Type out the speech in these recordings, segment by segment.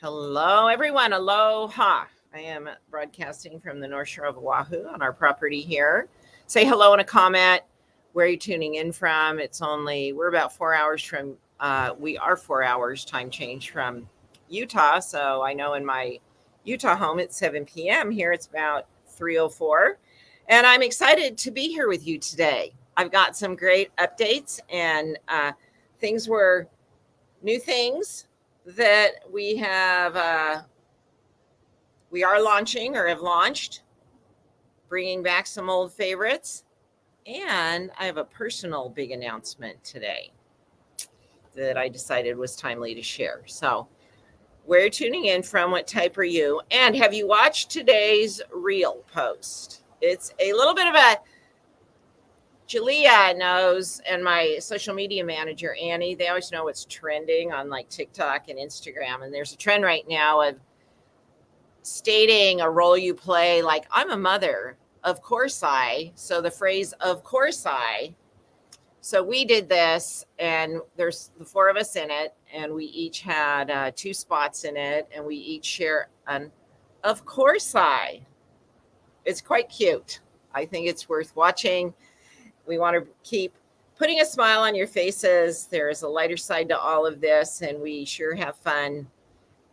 Hello, everyone. Aloha. I am broadcasting from the North Shore of Oahu on our property here. Say hello in a comment where you're tuning in from. We're about 4 hours from, we are 4 hours time change from Utah. So I know in my Utah home it's 7 p.m. Here it's about 3:04. And I'm excited to be here with you today. I've got some great updates and things were new things that we are launching or have launched, bringing back some old favorites. And I have a personal big announcement today that I decided was timely to share. So where you're tuning in from, what type are you? And have you watched today's reel post? It's a little bit of a Julia knows, and my social media manager, Annie, they always know what's trending on like TikTok and Instagram. And there's a trend right now of stating a role you play, like, I'm a mother, of course I. So the phrase, of course I. So we did this, and there's the four of us in it, and we each had 2 spots in it, and we each share an of course I. It's quite cute. I think it's worth watching. We want to keep putting a smile on your faces. There is a lighter side to all of this, and we sure have fun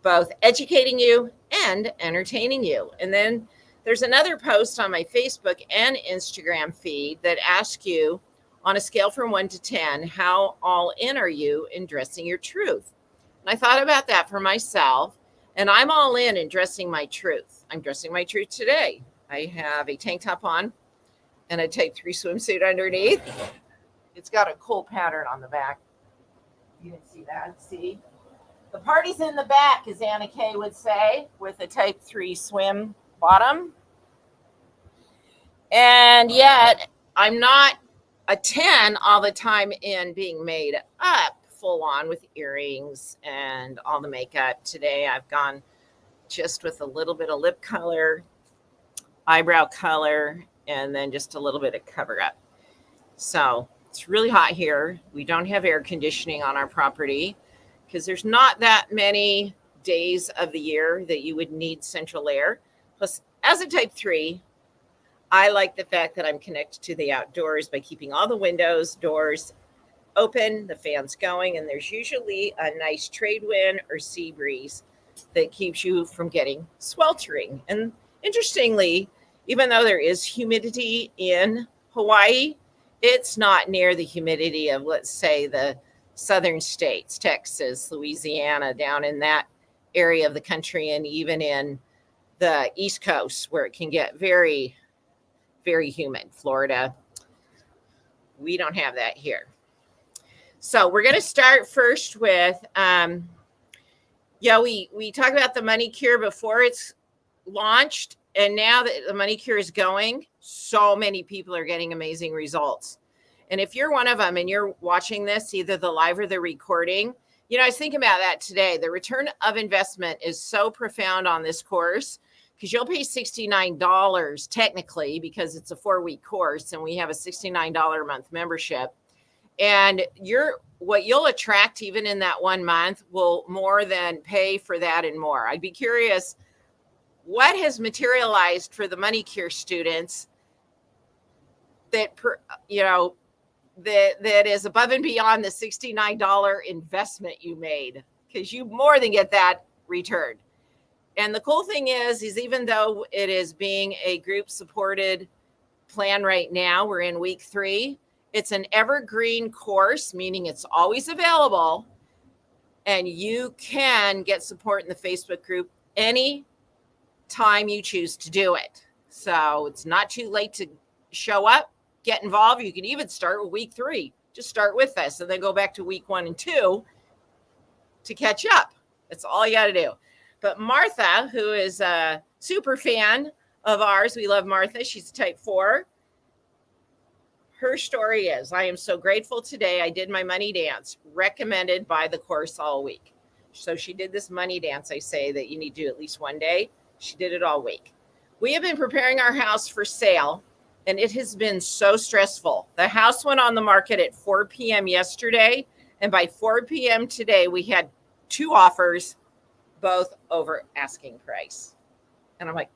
both educating you and entertaining you. And then there's another post on my Facebook and Instagram feed that asks you, on a scale from 1 to 10, how all in are you in dressing your truth? And I thought about that for myself, and I'm all in dressing my truth. I'm dressing my truth today. I have a tank top on and a type 3 swimsuit underneath. It's got a cool pattern on the back. You didn't see that? See? The party's in the back, as Anna Kay would say, with a type 3 swim bottom. And yet, I'm not a 10 all the time in being made up full on with earrings and all the makeup. Today, I've gone just with a little bit of lip color, eyebrow color, and then just a little bit of cover up. So it's really hot here. We don't have air conditioning on our property because there's not that many days of the year that you would need central air. Plus, as a type 3, I like the fact that I'm connected to the outdoors by keeping all the windows, doors open, the fans going, and there's usually a nice trade wind or sea breeze that keeps you from getting sweltering. And interestingly, even though there is humidity in Hawaii, it's not near the humidity of, let's say, the southern states, Texas, Louisiana, down in that area of the country, and even in the East Coast where it can get very, very humid. Florida, we don't have that here. So we're going to start first with, we talked about the money cure before it's launched. And now that the money cure is going, so many people are getting amazing results. And if you're one of them and you're watching this, either the live or the recording, I was thinking about that today. The return of investment is so profound on this course because you'll pay $69 technically because it's a 4-week course and we have a $69 a month membership. And what you'll attract even in that 1 month will more than pay for that and more. I'd be curious what has materialized for the money cure students that is above and beyond the $69 investment you made, because you more than get that return. And the cool thing is even though it is being a group supported plan right now, we're in week 3, it's an evergreen course, meaning it's always available and you can get support in the Facebook group any time you choose to do it. So it's not too late to show up, get involved. You can even start with week 3. Just start with us and then go back to week 1 and 2 to catch up. That's all you got to do. But Martha, who is a super fan of ours, we love Martha. She's a type 4. Her story is, I am so grateful today. I did my money dance recommended by the course all week. So she did this money dance. I say that you need to do at least one day. She did it all week. We have been preparing our house for sale, and it has been so stressful. The house went on the market at 4 p.m. yesterday, and by 4 p.m. today, we had 2 offers, both over asking price. And I'm like,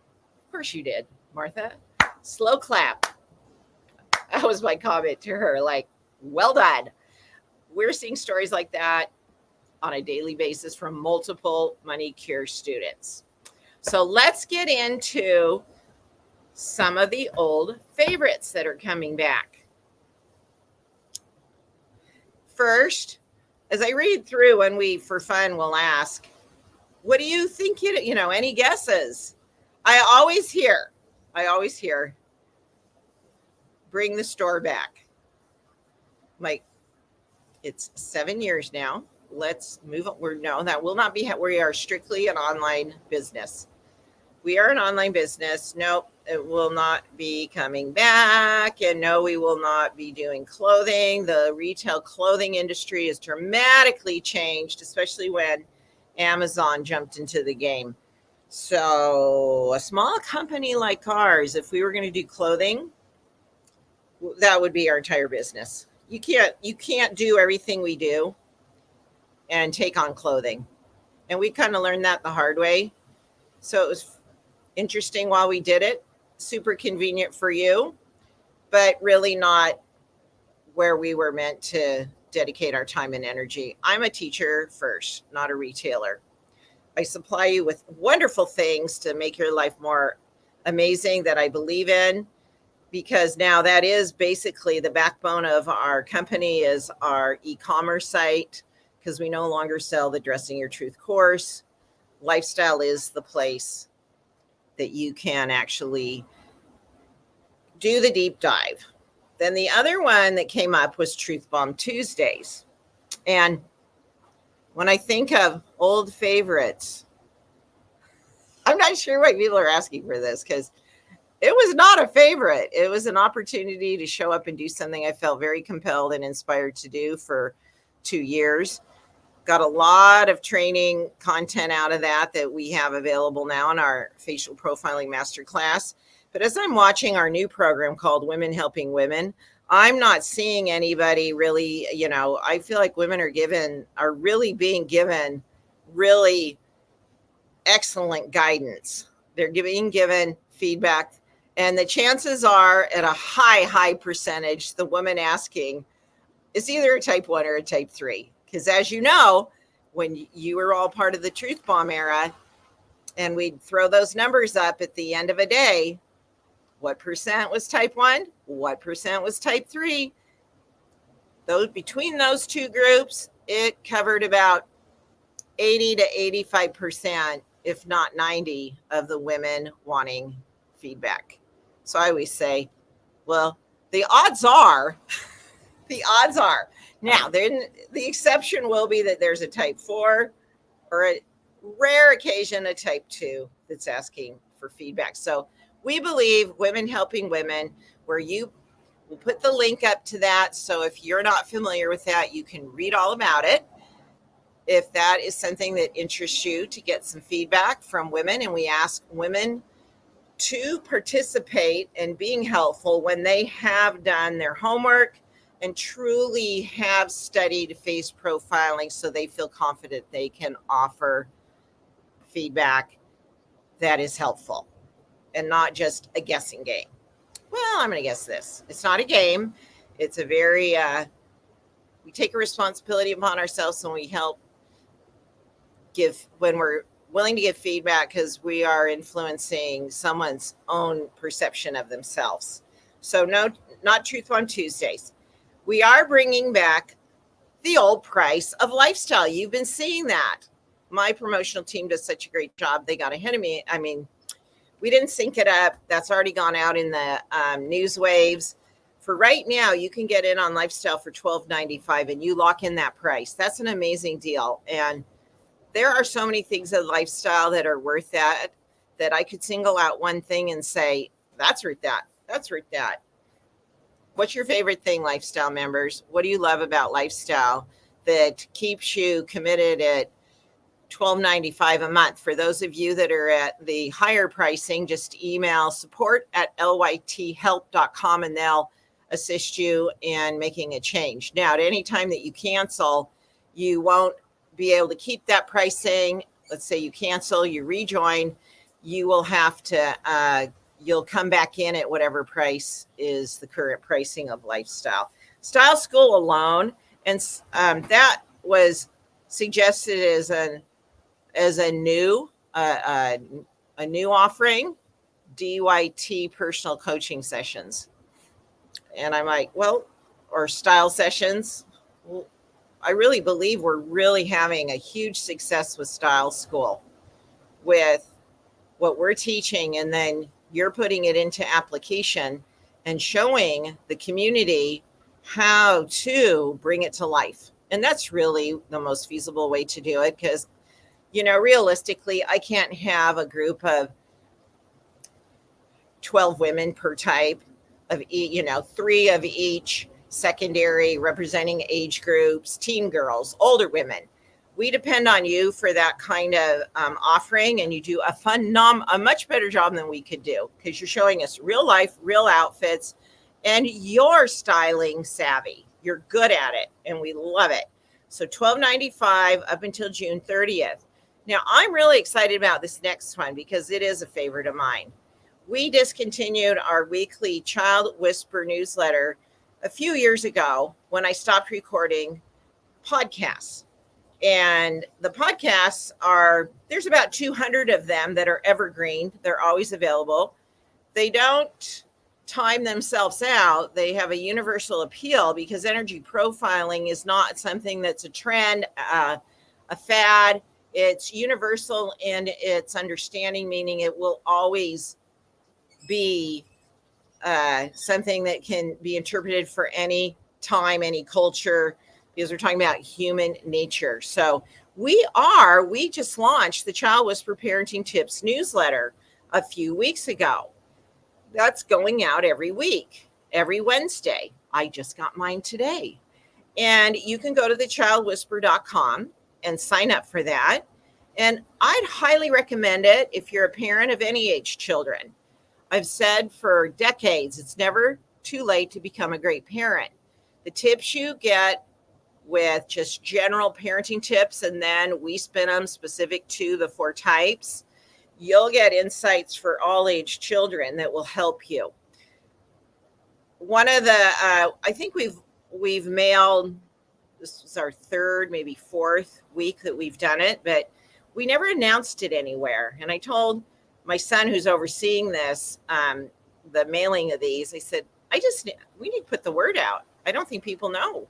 of course you did, Martha. Slow clap. That was my comment to her. Like, well done. We're seeing stories like that on a daily basis from multiple Money Cure students. So let's get into some of the old favorites that are coming back. First, as I read through, and we, for fun, will ask, what do you think? Any guesses? I always hear, bring the store back. Like, it's 7 years now. Let's move on. That will not be. We are strictly an online business. We are an online business. Nope, it will not be coming back. And no, we will not be doing clothing. The retail clothing industry has dramatically changed, especially when Amazon jumped into the game. So a small company like ours, if we were going to do clothing, that would be our entire business. You can't do everything we do and take on clothing. And we kind of learned that the hard way. So it was interesting while we did it, super convenient for you, but really not where we were meant to dedicate our time and energy. I'm a teacher first, not a retailer. I supply you with wonderful things to make your life more amazing that I believe in, because now that is basically the backbone of our company is our e-commerce site, because we no longer sell the Dressing Your Truth course. Lifestyle is the place that you can actually do the deep dive. Then the other one that came up was Truth Bomb Tuesdays. And when I think of old favorites, I'm not sure why people are asking for this, because it was not a favorite. It was an opportunity to show up and do something I felt very compelled and inspired to do for 2 years. Got a lot of training content out of that we have available now in our facial profiling masterclass. But as I'm watching our new program called Women Helping Women, I'm not seeing anybody really, I feel like women are really being given really excellent guidance. They're being given feedback. And the chances are at a high percentage, the woman asking is either a type 1 or a type 3. Because as you know, when you were all part of the Truth Bomb era, and we'd throw those numbers up at the end of a day, what percent was type 1? What percent was type 3? Between those two groups, it covered about 80 to 85%, if not 90, of the women wanting feedback. So I always say, well, the odds are. Now, then the exception will be that there's a type 4 or a rare occasion, a type 2 that's asking for feedback. So we believe Women Helping Women, where you will put the link up to that. So if you're not familiar with that, you can read all about it. If that is something that interests you to get some feedback from women, and we ask women to participate in being helpful when they have done their homework and truly have studied face profiling, so they feel confident they can offer feedback that is helpful and not just a guessing game. Well, I'm going to guess this. It's not a game. It's a very, we take a responsibility upon ourselves when we when we're willing to give feedback, because we are influencing someone's own perception of themselves. So no, not Truth Bomb Tuesdays. We are bringing back the old price of lifestyle. You've been seeing that. My promotional team does such a great job. They got ahead of me. I mean, we didn't sync it up. That's already gone out in the news waves. For right now, you can get in on lifestyle for $12.95 and you lock in that price. That's an amazing deal. And there are so many things in lifestyle that are worth that I could single out one thing and say, that's worth that. That's worth that. What's your favorite thing, lifestyle members? What do you love about lifestyle that keeps you committed at $12.95 a month? For those of you that are at the higher pricing, just email support@lythelp.com and they'll assist you in making a change. Now, at any time that you cancel, you won't be able to keep that pricing. let's say you cancel, you rejoin, you will have to, you'll come back in at whatever price is the current pricing of Lifestyle. Style School alone, and that was suggested as a new a new offering, DYT personal coaching sessions. And I'm like, well, or style sessions. Well, I really believe we're really having a huge success with Style School, with what we're teaching, and then you're putting it into application and showing the community how to bring it to life. And that's really the most feasible way to do it, because, you know, realistically, I can't have a group of 12 women per type of, you know, 3 of each secondary, representing age groups, teen girls, older women. We depend on you for that kind of offering, and you do a much better job than we could do, because you're showing us real life, real outfits, and you're styling savvy. You're good at it, and we love it. So $12.95 up until June 30th. Now, I'm really excited about this next one because it is a favorite of mine. We discontinued our weekly Child Whisper newsletter a few years ago when I stopped recording podcasts. And the podcasts there's about 200 of them that are evergreen. They're always available. They don't time themselves out. They have a universal appeal because energy profiling is not something that's a trend, a fad. It's universal in its understanding, meaning it will always be something that can be interpreted for any time, any culture, because we're talking about human nature. So we just launched the Child Whisper Parenting Tips newsletter a few weeks ago. That's going out every week, every Wednesday. I just got mine today. And you can go to thechildwhisper.com and sign up for that. And I'd highly recommend it if you're a parent of any age children. I've said for decades, it's never too late to become a great parent. The tips you get with just general parenting tips, and then we spin them specific to the 4 types, you'll get insights for all age children that will help you. One of the, I think we've mailed, this was our 3rd, maybe 4th week that we've done it, but we never announced it anywhere. And I told my son, who's overseeing this, the mailing of these, I said, we need to put the word out. I don't think people know.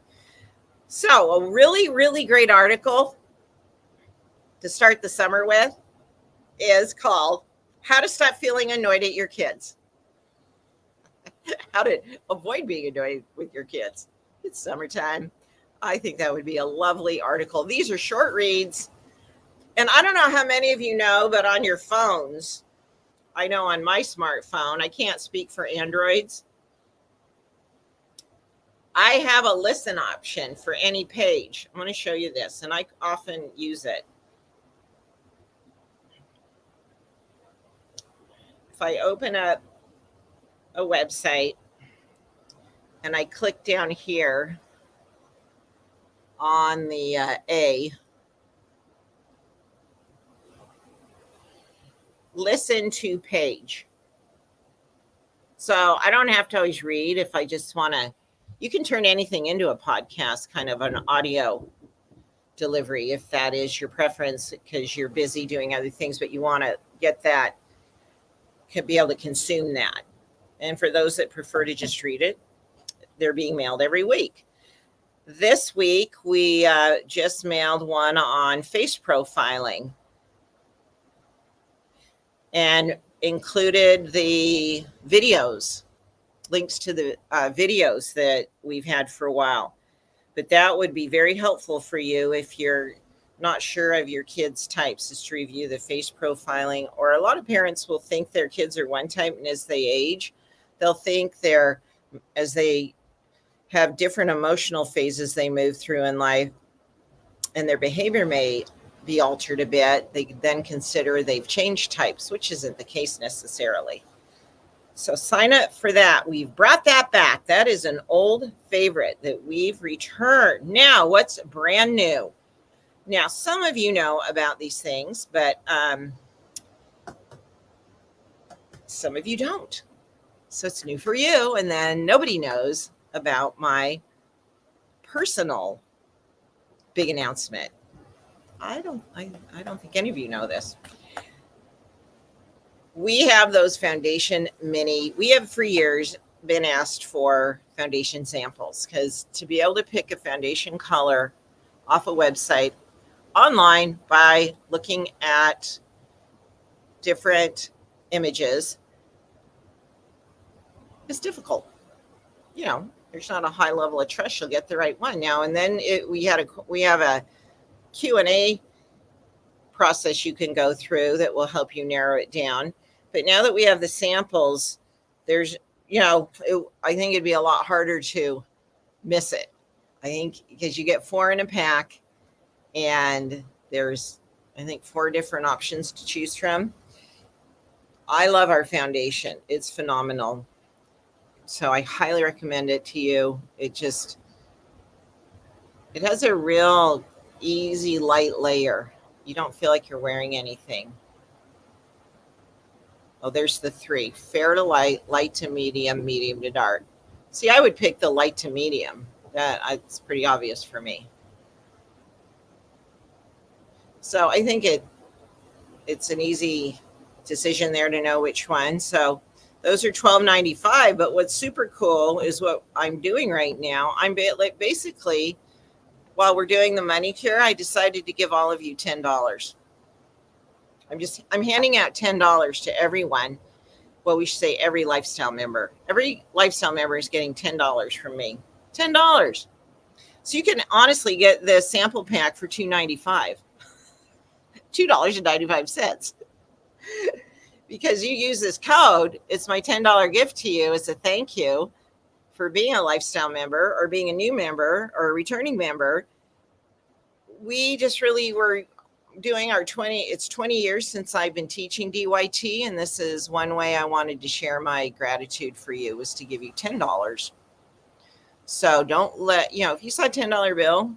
So a really, really great article to start the summer with is called How to Stop Feeling Annoyed at Your Kids. How to avoid being annoyed with your kids. It's summertime. I think that would be a lovely article. These are short reads. And I don't know how many of you know, but on your phones, I know on my smartphone, I can't speak for Androids, I have a listen option for any page. I'm going to show you this, and I often use it. If I open up a website and I click down here on the A, listen to page. So I don't have to always read if I just want to. You can turn anything into a podcast, kind of an audio delivery, if that is your preference, because you're busy doing other things, but you want to get that, can be able to consume that. And for those that prefer to just read it, they're being mailed every week. This week, we just mailed one on face profiling and included the videos, links to the videos that we've had for a while. But that would be very helpful for you if you're not sure of your kids' types, is to review the face profiling. Or a lot of parents will think their kids are one type, and as they age, they'll think as they have different emotional phases they move through in life, and their behavior may be altered a bit, they then consider they've changed types, which isn't the case necessarily. So sign up for that. We've brought that back. That is an old favorite that we've returned. Now, what's brand new? Now, some of you know about these things, but some of you don't. So it's new for you. And then nobody knows about my personal big announcement. I don't think any of you know this. We have those foundation mini. We have for years been asked for foundation samples because to be able to pick a foundation color off a website online by looking at different images is difficult. There's not a high level of trust you'll get the right one. Now and then we have a Q&A process you can go through that will help you narrow it down. But now that we have the samples, there's, I think it'd be a lot harder to miss it. I think because you get 4 in a pack and there's, I think, 4 different options to choose from. I love our foundation. It's phenomenal. So I highly recommend it to you. It has a real easy, light layer. You don't feel like you're wearing anything. Oh, there's the 3. Fair to light, light to medium, medium to dark. See, I would pick the light to medium. It's pretty obvious for me. So I think it's an easy decision there to know which one. So those are $12.95. But what's super cool is what I'm doing right now. I'm basically, while we're doing the money cure, I decided to give all of you $10. I'm handing out $10 to everyone. Well, we should say every lifestyle member. Every lifestyle member is getting $10 from me. $10. So you can honestly get the sample pack for $2.95. $2.95. Because you use this code, it's my $10 gift to you as a thank you for being a lifestyle member or being a new member or a returning member. We just really were doing it's 20 years since I've been teaching DYT, and this is one way I wanted to share my gratitude for you, was to give you $10. So don't let, if you saw a $10 bill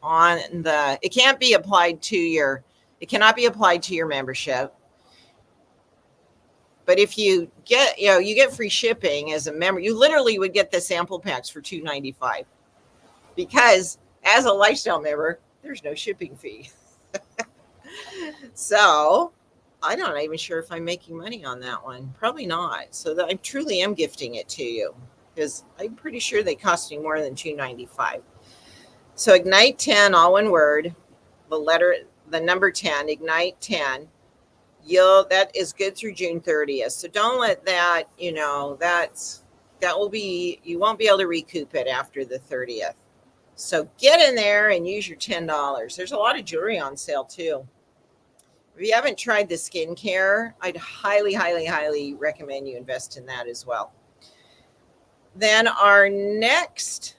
it can't be applied to it cannot be applied to your membership. But if you get, you get free shipping as a member, you literally would get the sample packs for $2.95, because as a lifestyle member, there's no shipping fee. So I'm not even sure if I'm making money on that one. Probably not. So that I truly am gifting it to you, because I'm pretty sure they cost me more than $2.95. So Ignite 10, all one word, the number 10, Ignite 10. That is good through June 30th. So don't let that, you won't be able to recoup it after the 30th. So get in there and use your $10. There's a lot of jewelry on sale too. If you haven't tried the skincare, I'd highly, highly, highly recommend you invest in that as well. Then our next,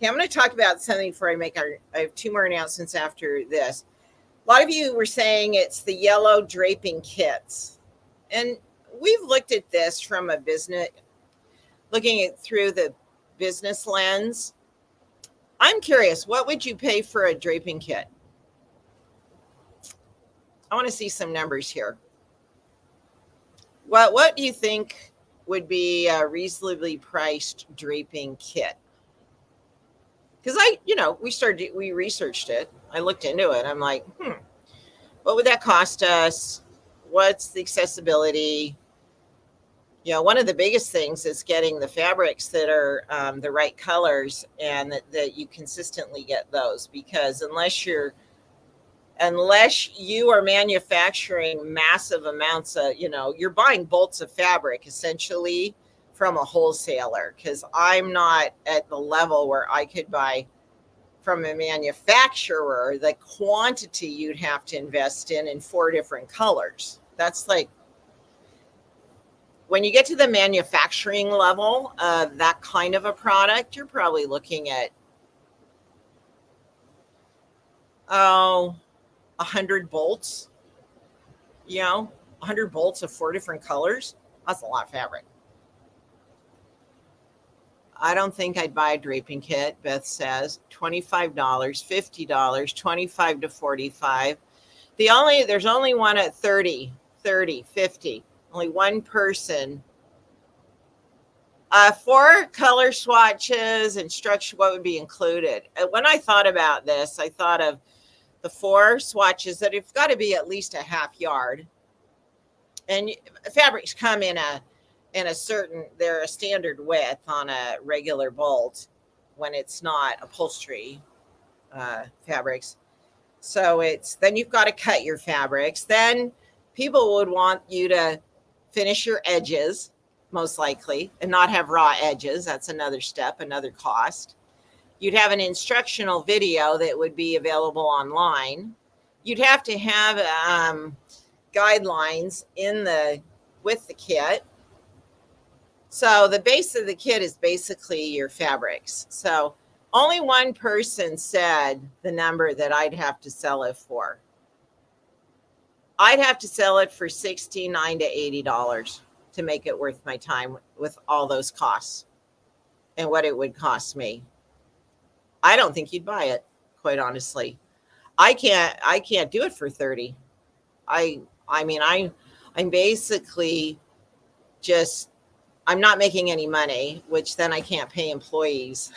I'm going to talk about something before I have 2 more announcements after this. A lot of you were saying it's the yellow draping kits. And we've looked at this from looking at through the business lens. I'm curious, what would you pay for a draping kit? I want to see some numbers here. What do you think would be a reasonably priced draping kit? Because we researched it. I looked into it. I'm like, what would that cost us? What's the accessibility? One of the biggest things is getting the fabrics that are the right colors, and that you consistently get those, because unless you are manufacturing massive amounts of, you're buying bolts of fabric essentially from a wholesaler, because I'm not at the level where I could buy from a manufacturer the quantity you'd have to invest in 4 different colors. That's like, when you get to the manufacturing level of that kind of a product, you're probably looking at 100 bolts, 100 bolts of 4 different colors. That's a lot of fabric. I don't think I'd buy a draping kit. Beth says $25, $50, 25 to 45. There's only one at 30, 30, 50. Only one person. 4 color swatches, instruction, what would be included. When I thought about this, I thought of the 4 swatches that have got to be at least a half yard. And fabrics come in a certain, they're a standard width on a regular bolt when it's not upholstery fabrics. So then you've got to cut your fabrics. Then people would want you to finish your edges, most likely, and not have raw edges. That's another step, another cost. You'd have an instructional video that would be available online. You'd have to have guidelines with the kit. So the base of the kit is basically your fabrics. So only one person said the number that I'd have to sell it for. I'd have to sell it for $69 to $80 to make it worth my time with all those costs and what it would cost me. I don't think you'd buy it, quite honestly. I can't do it for 30. I'm basically just, I'm not making any money, which then I can't pay employees.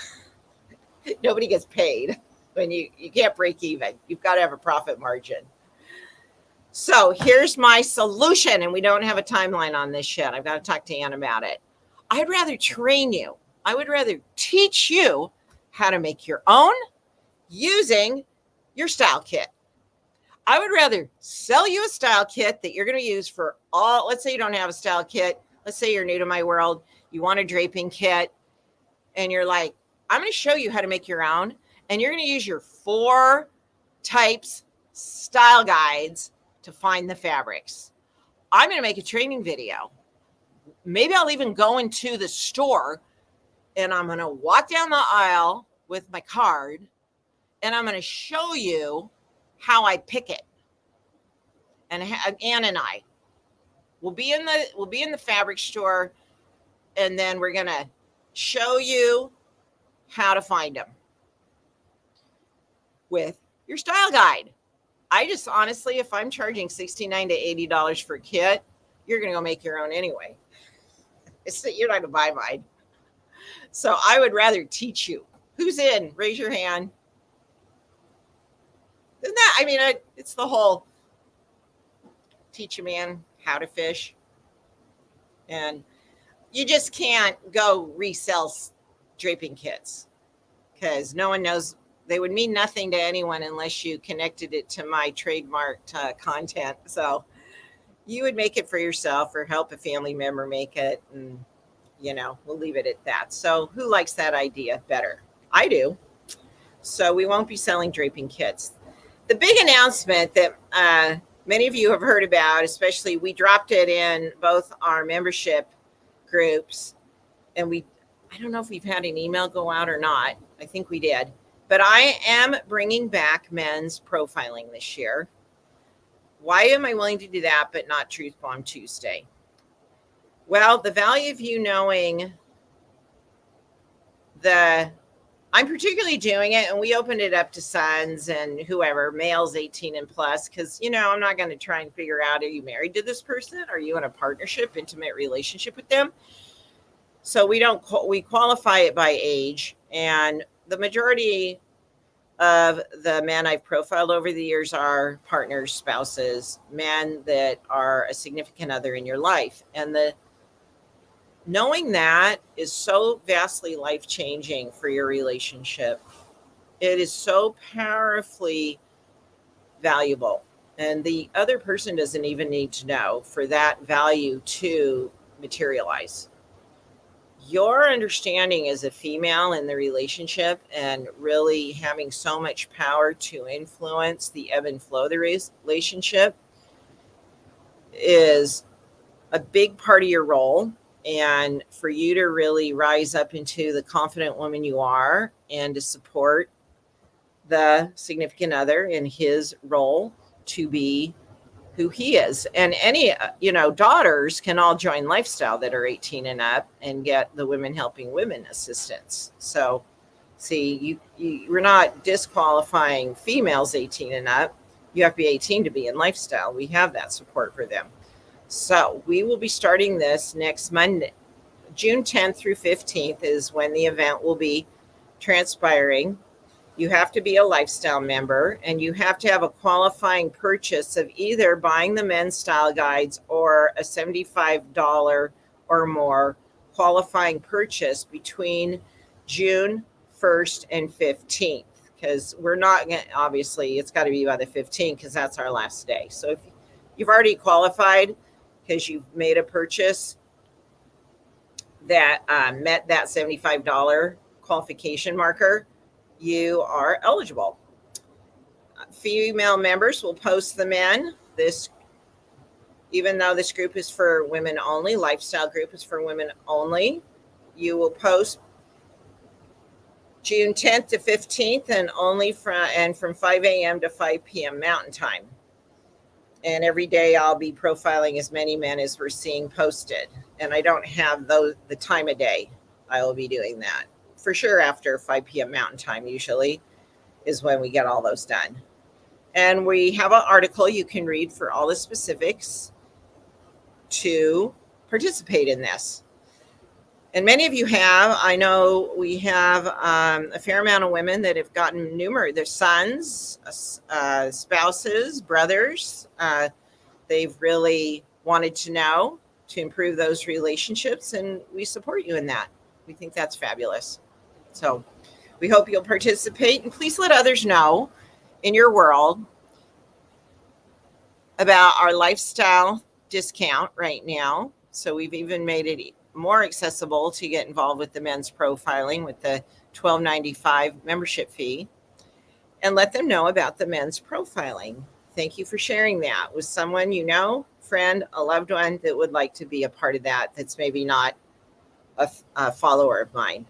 Nobody gets paid when you can't break even. You've got to have a profit margin. So here's my solution, and we don't have a timeline on this yet. I've got to talk to Ann about it. I'd rather train you. I would rather teach you how to make your own using your style kit. I would rather sell you a style kit that you're going to use for all. Let's say you don't have a style kit. Let's say you're new to my world. You want a draping kit, and you're like, I'm going to show you how to make your own, and you're going to use your 4 types style guides to find the fabrics. I'm going to make a training video. Maybe I'll even go into the store, and I'm going to walk down the aisle with my card, and I'm going to show you how I pick it. And Ann and I will be in the fabric store, and then we're going to show you how to find them with your style guide. I just honestly, if I'm charging $69 to $80 for a kit, you're going to go make your own anyway. You're not going to buy mine. So I would rather teach you. Who's in? Raise your hand. Isn't that, it's the whole teach a man how to fish. And you just can't go resell draping kits because no one knows. They would mean nothing to anyone unless you connected it to my trademarked content. So you would make it for yourself or help a family member make it. And, we'll leave it at that. So who likes that idea better? I do. So we won't be selling draping kits. The big announcement that many of you have heard about, especially we dropped it in both our membership groups. And I don't know if we've had an email go out or not. I think we did. But I am bringing back men's profiling this year. Why am I willing to do that, but not Truth Bomb Tuesday? Well, the value of you knowing I'm particularly doing it, and we opened it up to sons and whoever, males 18 and plus, because, I'm not going to try and figure out, are you married to this person? Are you in a partnership, intimate relationship with them? So we qualify it by age, and the majority of the men I've profiled over the years are partners, spouses, men that are a significant other in your life. And knowing that is so vastly life-changing for your relationship. It is so powerfully valuable. And the other person doesn't even need to know for that value to materialize. Your understanding as a female in the relationship and really having so much power to influence the ebb and flow of the relationship is a big part of your role. And for you to really rise up into the confident woman you are and to support the significant other in his role to be who he is. And any, daughters can all join Lifestyle that are 18 and up and get the Women Helping Women assistance. So see, we're not disqualifying females 18 and up. You have to be 18 to be in Lifestyle. We have that support for them. So we will be starting this next Monday. June 10th through 15th is when the event will be transpiring. You have to be a Lifestyle member, and you have to have a qualifying purchase of either buying the men's style guides or a $75 or more qualifying purchase between June 1st and 15th, because we're not going to, obviously it's got to be by the 15th because that's our last day. So if you've already qualified because you've made a purchase that met that $75 qualification marker, you are eligible. Female members will post the men. Even though this group is for women only, Lifestyle group is for women only, you will post June 10th to 15th and from 5 a.m. to 5 p.m. Mountain Time. And every day I'll be profiling as many men as we're seeing posted. And I don't have the time of day I will be doing that. For sure, after 5 p.m. Mountain Time usually is when we get all those done. And we have an article you can read for all the specifics to participate in this. And many of you have. I know we have a fair amount of women that have gotten their sons, spouses, brothers. They've really wanted to know to improve those relationships, and we support you in that. We think that's fabulous. So we hope you'll participate, and please let others know in your world about our Lifestyle discount right now. So we've even made it more accessible to get involved with the men's profiling with the $12.95 membership fee, and let them know about the men's profiling. Thank you for sharing that with someone you know, friend, a loved one that would like to be a part of that, that's maybe not a follower of mine.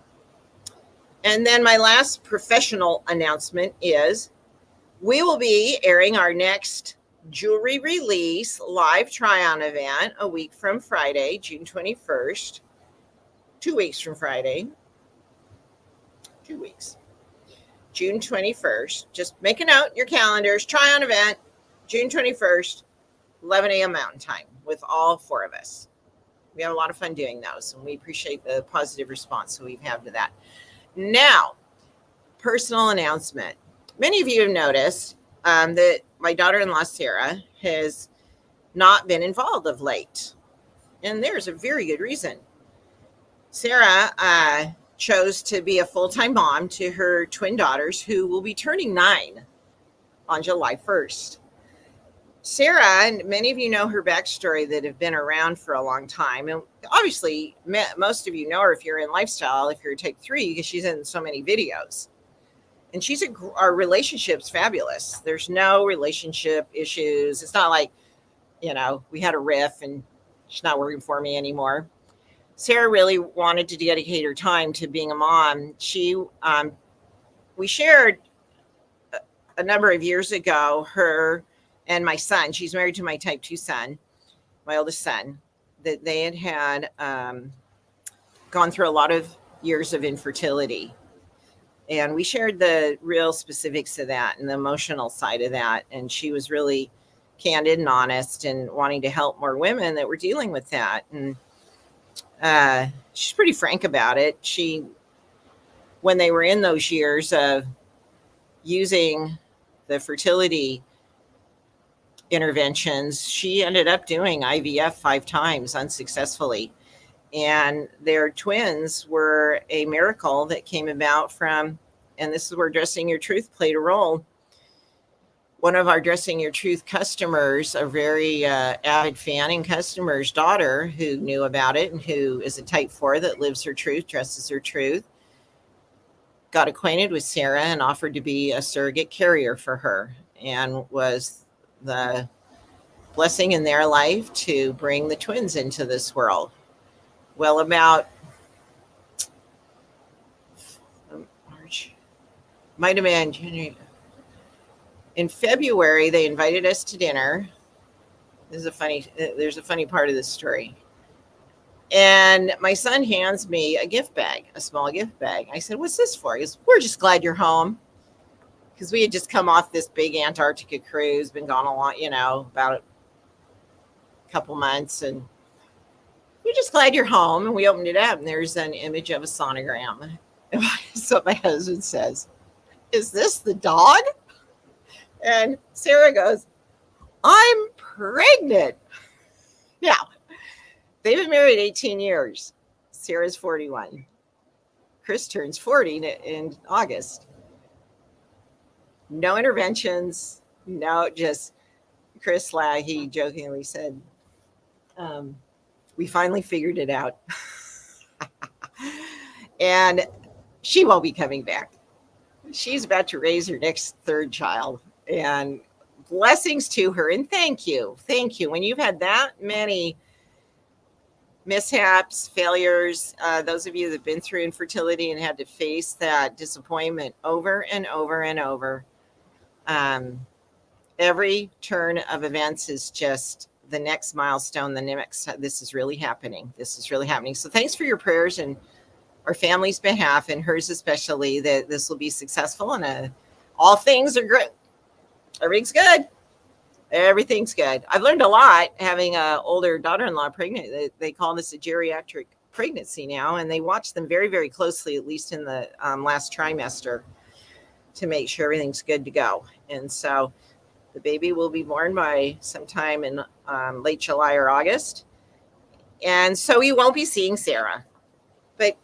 And then my last professional announcement is we will be airing our next jewelry release live try-on event a week from Friday, June 21st. 2 weeks from Friday. 2 weeks. June 21st. Just make a note in your calendars. Try-on event, June 21st, 11 a.m. Mountain Time with all four of us. We have a lot of fun doing those, and we appreciate the positive response that we've had to that. Now, personal announcement. Many of you have noticed that my daughter-in-law, Sarah, has not been involved of late. And there's a very good reason. Sarah chose to be a full-time mom to her twin daughters, who will be turning 9 on July 1st. Sarah, and many of you know her backstory that have been around for a long time. And obviously, most of you know her if you're in Lifestyle, if you're Take 3, because she's in so many videos. And our relationship's fabulous. There's no relationship issues. It's not like, we had a riff and she's not working for me anymore. Sarah really wanted to dedicate her time to being a mom. We shared a number of years ago, her and my son, she's married to my type 2 son, my oldest son, that they had gone through a lot of years of infertility. And we shared the real specifics of that and the emotional side of that. And she was really candid and honest and wanting to help more women that were dealing with that. And she's pretty frank about it. When they were in those years of using the fertility interventions, she ended up doing IVF 5 times unsuccessfully. And their twins were a miracle that came about from, and this is where Dressing Your Truth played a role. One of our Dressing Your Truth customers, a very avid fan and customer's daughter who knew about it and who is a type 4 that lives her truth, dresses her truth, got acquainted with Sarah and offered to be a surrogate carrier for her, and was the blessing in their life to bring the twins into this world. Well, about March, might have been January. In February, they invited us to dinner There's a funny part of this story. And my son hands me a gift bag, a small gift bag. I said, "What's this for?" He goes, "We're just glad you're home." Because we had just come off this big Antarctica cruise, been gone a lot, about a couple months. And we're just glad you're home. And we opened it up, and there's an image of a sonogram. So my husband says, "Is this the dog?" And Sarah goes, "I'm pregnant." Now, they've been married 18 years. Sarah's 41. Chris turns 40 in August. No interventions. No, just Chris he jokingly said, "We finally figured it out." And she won't be coming back. She's about to raise her next third child. And blessings to her. And thank you. Thank you. When you've had that many mishaps, failures, those of you that have been through infertility and had to face that disappointment over and over and over, every turn of events is just the next milestone. This is really happening. This is really happening. So thanks for your prayers and our family's behalf, and hers especially, that this will be successful, and all things are good. Everything's good. Everything's good. I've learned a lot having an older daughter-in-law pregnant. They call this a geriatric pregnancy now, and they watch them very, very closely, at least in the last trimester, to make sure everything's good to go. And so the baby will be born by sometime in late July or August. And so we won't be seeing Sarah. But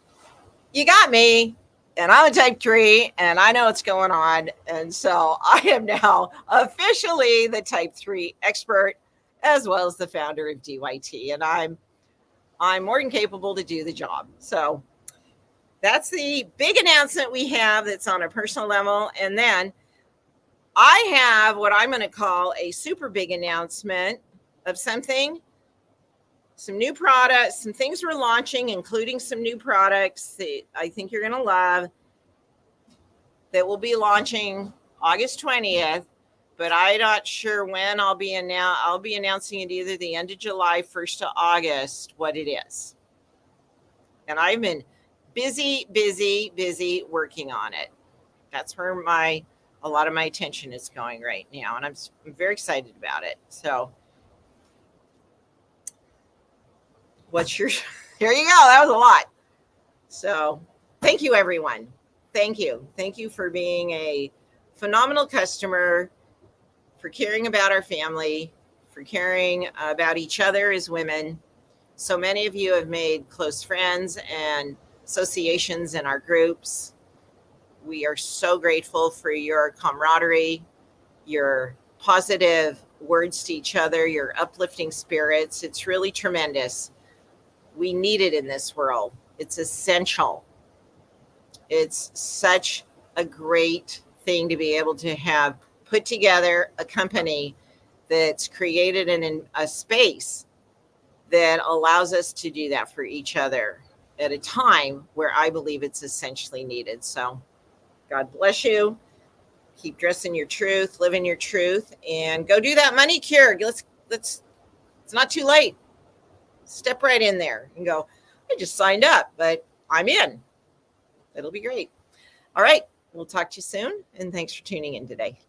you got me, and I'm a type 3, and I know what's going on. And so I am now officially the type 3 expert, as well as the founder of DYT. And I'm more than capable to do the job. So that's the big announcement we have that's on a personal level. And then I have what I'm going to call a super big announcement of something, some new products, some things we're launching, including some new products that I think you're going to love, that will be launching August 20th, but I'm not sure when I'll be announcing it, either the end of July, 1st of August, what it is. And I've been busy working on it. That's where a lot of my attention is going right now, and I'm very excited about it. So here you go. That was a lot. So thank you, everyone. Thank you for being a phenomenal customer, for caring about our family, for caring about each other as women. So many of you have made close friends and associations in our groups. We are so grateful for your camaraderie, your positive words to each other, your uplifting spirits. It's really tremendous. We need it in this world. It's essential. It's such a great thing to be able to have put together a company that's created in a space that allows us to do that for each other at a time where I believe it's essentially needed. So God bless you. Keep dressing your truth, living your truth, and go do that money cure. It's not too late. Step right in there and go, "I just signed up, but I'm in." It'll be great. All right. We'll talk to you soon. And thanks for tuning in today.